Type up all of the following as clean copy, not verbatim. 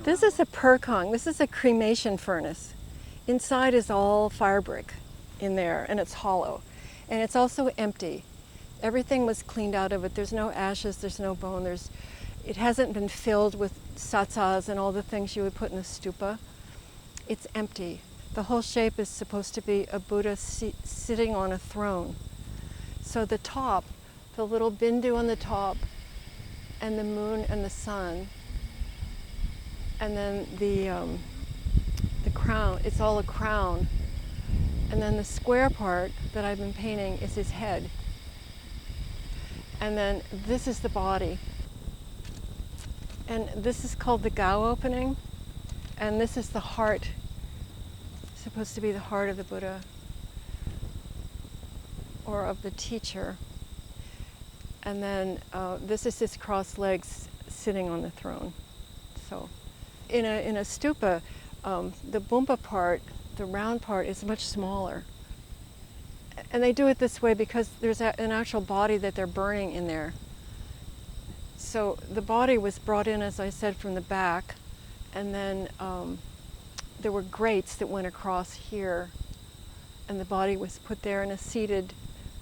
This is a Purkhang. This is a cremation furnace. Inside is all fire brick in there, and it's hollow. And it's also empty. Everything was cleaned out of it. There's no ashes, there's no bone. It hasn't been filled with satsas and all the things you would put in a stupa. It's empty. The whole shape is supposed to be a Buddha sitting on a throne. So the top, the little bindu on the top, and the moon and the sun, and then the crown, it's all a crown. And then the square part that I've been painting is his head. And then this is the body. And this is called the Gao opening. And this is the heart, supposed to be the heart of the Buddha or of the teacher. And then this is his crossed legs sitting on the throne. So in a stupa, the bumpa part, the round part, is much smaller. And they do it this way because there's an actual body that they're burning in there. So the body was brought in, as I said, from the back, and then there were grates that went across here, and the body was put there in a seated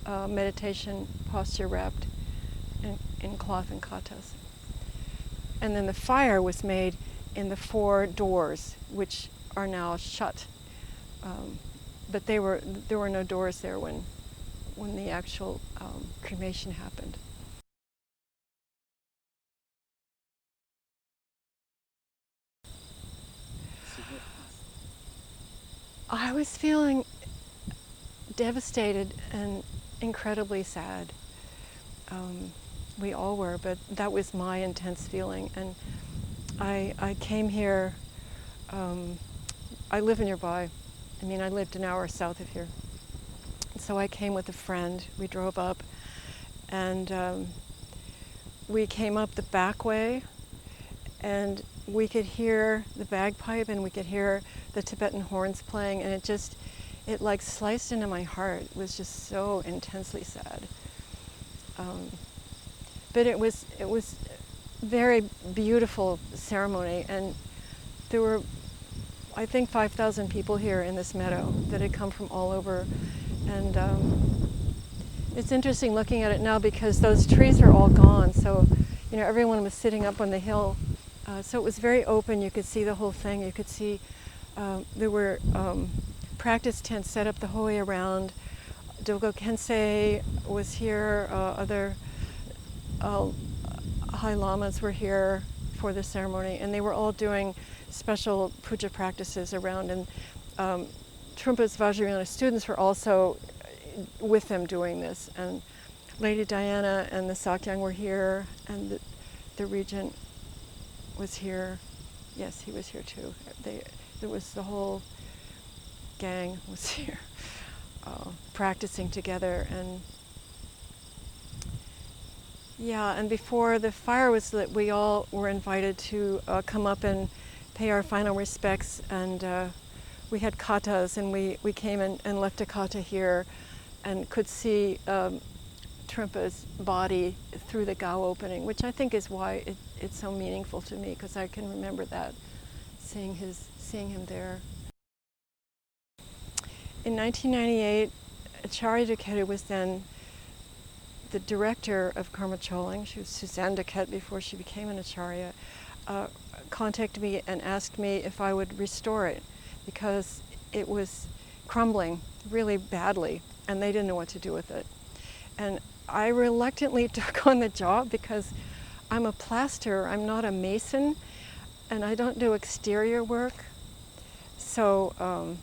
meditation posture wrapped in cloth and katas. And then the fire was made in the 4 doors, which are now shut. But there were no doors there when the actual cremation happened. I was feeling devastated and incredibly sad. We all were, but that was my intense feeling. And I came here, I live nearby. I mean, I lived an hour south of here. So I came with a friend. We drove up, and we came up the back way, and we could hear the bagpipe, and we could hear the Tibetan horns playing, and it like sliced into my heart. It was just so intensely sad. But it was very beautiful ceremony, and there were, I think, 5,000 people here in this meadow that had come from all over. And it's interesting looking at it now because those trees are all gone. So, you know, everyone was sitting up on the hill. So it was very open. You could see the whole thing. You could see there were practice tents set up the whole way around. Dogo Kensei was here. Other High Lamas were here for the ceremony, and they were all doing special puja practices around. And Trungpa's Vajrayana students were also with them doing this. And Lady Diana and the Sakyang were here, and the regent was here. Yes, he was here too. There was the whole gang was here practicing together. And yeah, and before the fire was lit, we all were invited to come up and pay our final respects. And we had katas, and we came and left a kata here and could see Trumpa's body through the Gao opening, which I think is why it's so meaningful to me, because I can remember that, seeing him there. In 1998, Acharya Duquette was then the director of Karmê Chöling. She was Suzanne Duquette before she became an Acharya. Contacted me and asked me if I would restore it, because it was crumbling really badly and they didn't know what to do with it. And I reluctantly took on the job because I'm a plasterer, I'm not a mason, and I don't do exterior work. So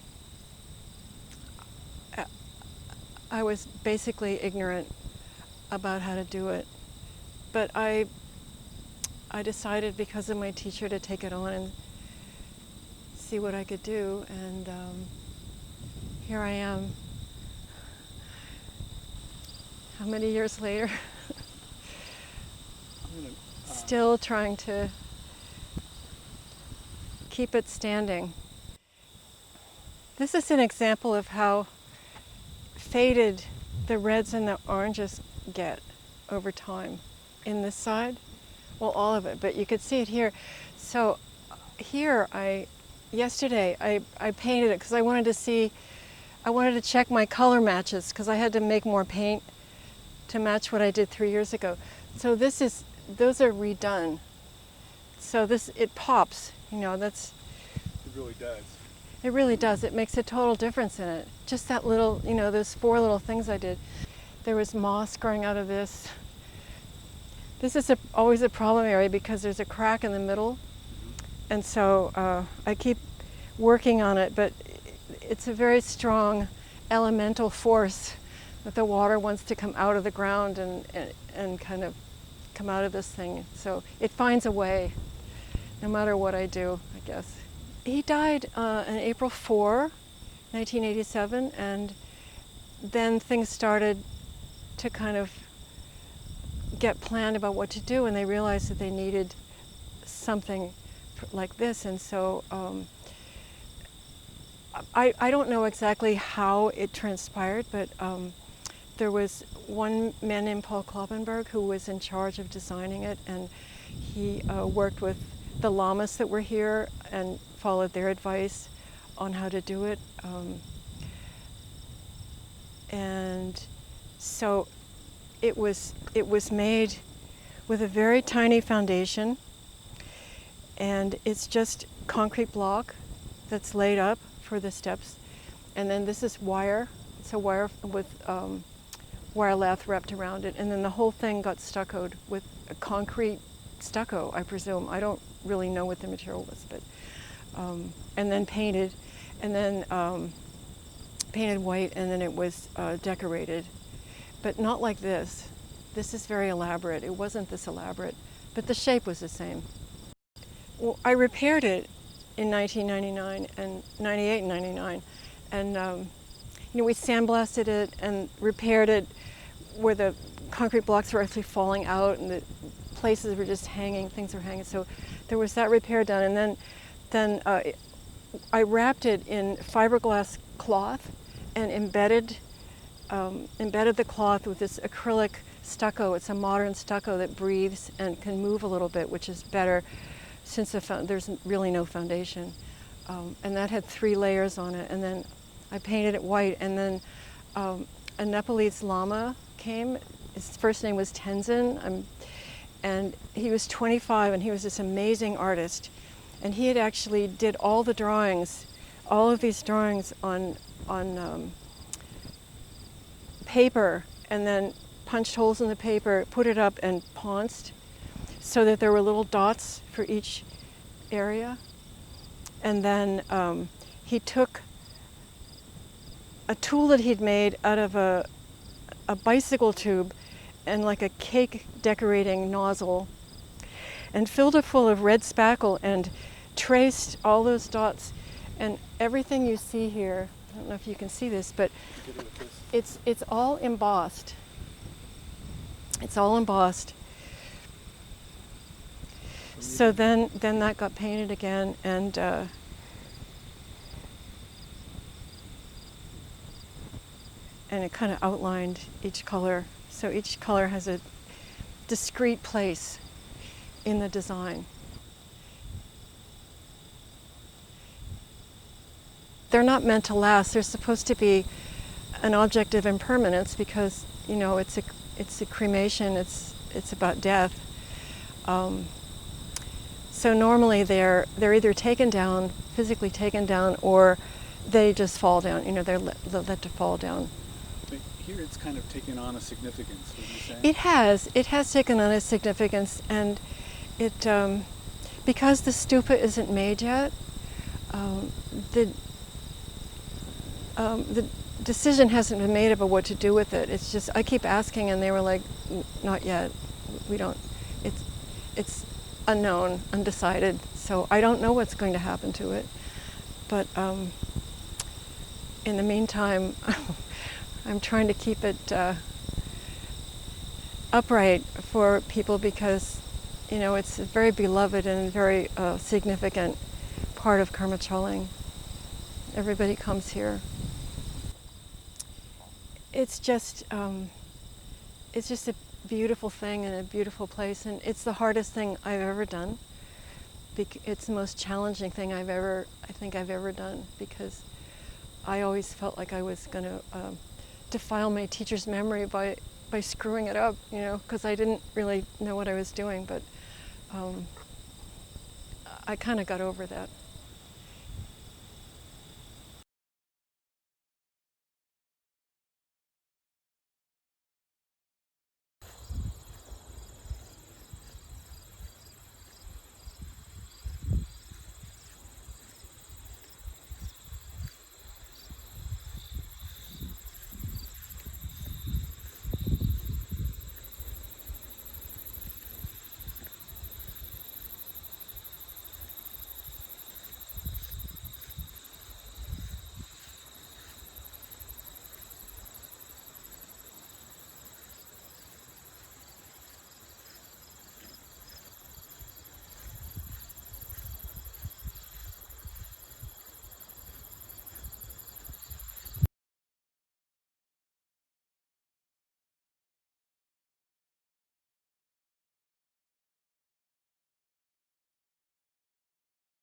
I was basically ignorant about how to do it. But I decided, because of my teacher, to take it on and see what I could do, and here I am. How many years later? Still trying to keep it standing. This is an example of how faded the reds and the oranges get over time in this side. Well, all of it, but you could see it here. So here, yesterday I painted it because I wanted to see, I wanted to check my color matches because I had to make more paint to match what I did 3 years ago. So those are redone. So it pops, you know, that's... It really does. It really does. It makes a total difference in it. Just that little, you know, those 4 little things I did. There was moss growing out of this. This is always a problem area because there's a crack in the middle. And so I keep working on it, but it's a very strong elemental force that the water wants to come out of the ground and kind of come out of this thing. So it finds a way, no matter what I do, I guess. He died on April 4, 1987, and then things started to kind of get planned about what to do, and they realized that they needed something like this. And so I don't know exactly how it transpired, but there was one man named Paul Kloppenberg who was in charge of designing it, and he worked with the lamas that were here and followed their advice on how to do it. And so it was made with a very tiny foundation, and it's just concrete block that's laid up for the steps. And then this is wire. It's a wire with wire lath wrapped around it, and then the whole thing got stuccoed with a concrete stucco, I presume. I don't really know what the material was, but and then painted, and then painted white, and then it was decorated, but not like this. This is very elaborate. It wasn't this elaborate, but the shape was the same. Well, I repaired it in 1999 and 98 and 99, and you know, we sandblasted it and repaired it where the concrete blocks were actually falling out and the places were just hanging, things were hanging. So there was that repair done, and then I wrapped it in fiberglass cloth and embedded the cloth with this acrylic stucco. It's a modern stucco that breathes and can move a little bit, which is better since there's really no foundation. And that had 3 layers on it, and then I painted it white, and then a Nepalese lama came. His first name was Tenzin, and he was 25, and he was this amazing artist. And he had actually did all the drawings, all of these drawings on paper, and then punched holes in the paper, put it up, and ponced so that there were little dots for each area. And then he took a tool that he'd made out of a bicycle tube and like a cake decorating nozzle, and filled it full of red spackle and traced all those dots. And everything you see here, I don't know if you can see this, but it's all embossed. It's all embossed. So then that got painted again, and it kind of outlined each color. So each color has a discrete place in the design. They're not meant to last. They're supposed to be an object of impermanence because, you know, it's a cremation. It's about death. So normally they're either taken down, physically taken down, or they just fall down. You know, they're let to fall down. But here it's kind of taken on a significance, would you say? It has taken on a significance, and it because the stupa isn't made yet. The decision hasn't been made about what to do with it. It's just, I keep asking, and they were like, not yet. We don't. It's unknown, undecided. So I don't know what's going to happen to it. But in the meantime, I'm trying to keep it upright for people because, you know, it's a very beloved and very significant part of Karmê Chöling. Everybody comes here. It's just a beautiful thing and a beautiful place, and it's the hardest thing I've ever done. it's the most challenging thing I think I've ever done, because I always felt like I was going to defile my teacher's memory by screwing it up, you know, because I didn't really know what I was doing, but I kind of got over that.